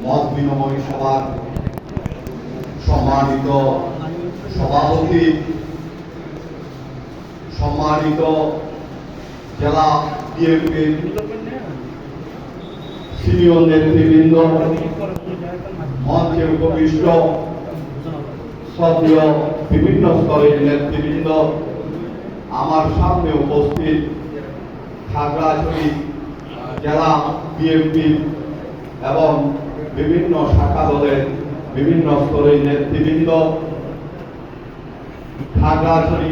মত বিনিময় সভার সম্মানিত সভাপতি, সম্মানিত জেলা বিএনপির সিনিয়র নেতৃবৃন্দ, মঞ্চে উপবিষ্ট শ্রদ্ধেয় বিভিন্ন স্তরের নেতৃবৃন্দ, আমার সামনে উপস্থিত খাগড়াছড়ি জেলা বিএনপি এবং বিভিন্ন শাখা দলের বিভিন্ন স্তরের নেতৃবৃন্দ, খাগড়াছড়ি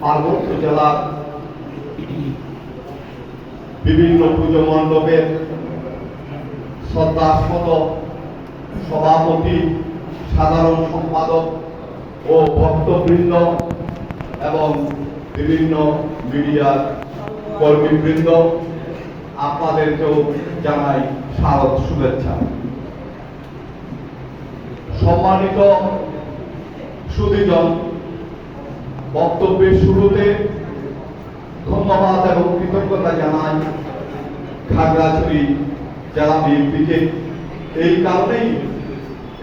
পার্বত্য জেলার বিভিন্ন পুজো মণ্ডপের শ্রদ্ধাস্পদ সভাপতি, সাধারণ সম্পাদক ও ভক্তবৃন্দ এবং বিভিন্ন মিডিয়ার কর্মীবৃন্দ, আপনাদেরকেও জানাই শারদ শুভেচ্ছা। সম্মানিত সুধীজন, বক্তব্যের শুরুতে ধন্যবাদ এবং কৃতজ্ঞতা জানাই খাগড়াছড়ি জেলা বিএনপিকে। এই কারণেই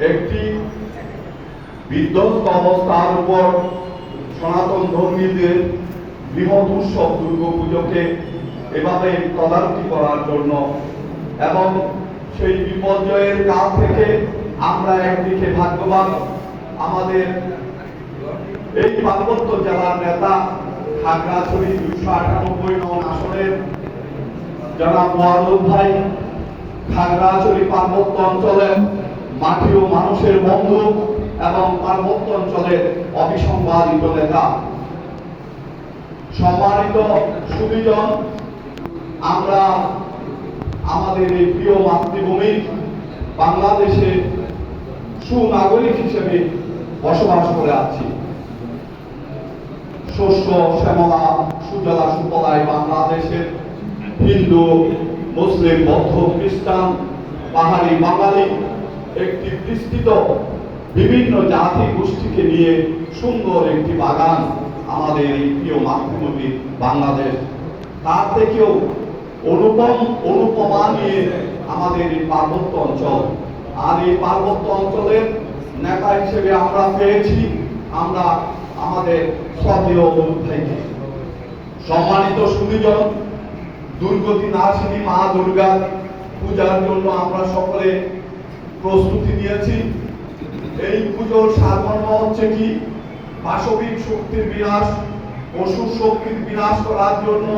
একটি বিধ্বস্ত অবস্থার উপর সনাতন ধর্মীদের বৃহৎ উৎসব দুর্গাপুজোকে এভাবে তদারকি করার জন্য এবং সেই বিপর্যয়ের কাল থেকে আমরা একদিকে ভাগ্যবান, আমাদের এই পার্বত্য জেলার নেতা খাগড়াছড়ি 298 নং আসনের জনাব ওয়াদুদ ভাই খাগড়াছড়ি পার্বত্য অঞ্চলের মাটি ও মানুষের বন্ধু এবং পার্বত্য অঞ্চলের অবিসংবাদিত নেতা। সম্মানিত সুধীজন, আমরা আমাদের এই প্রিয় মাতৃভূমি বাংলাদেশে সুনাগরিক হিসেবে বসবাস করে আছি। শস্য শ্যামলা সুজলা সুফলায় বাংলাদেশের হিন্দু, মুসলিম, বৌদ্ধ, খ্রিস্টান, পাহাড়ি, বাঙালি একটি বিস্তৃত বিভিন্ন জাতি গোষ্ঠীকে নিয়ে সুন্দর একটি বাগান আমাদের এই প্রিয় মাতৃভূমি বাংলাদেশ। তার থেকেও অনুপমা নিয়ে আমাদের এই পার্বত্য অঞ্চল। আর এই পার্বত্য অঞ্চলের নেতা হিসেবে আমরা পেয়েছি আমরা আমাদের শ্রদ্ধেয় ভাইকে। সম্মানিত সুধীজন, দুর্গতি নাসিনী মা দুর্গার পূজার জন্য আমরা সকলে প্রস্তুতি নিয়েছি। এই পুজোর সারমর্ম হচ্ছে কি, পাশবিক শক্তির বিনাশ, অসুর শক্তির বিনাশ করার জন্য,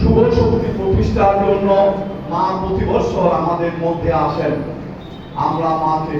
শুভ শক্তি প্রতিষ্ঠার জন্য মা প্রতি বৎসর আমাদের মধ্যে আসেন। আমরা মাকে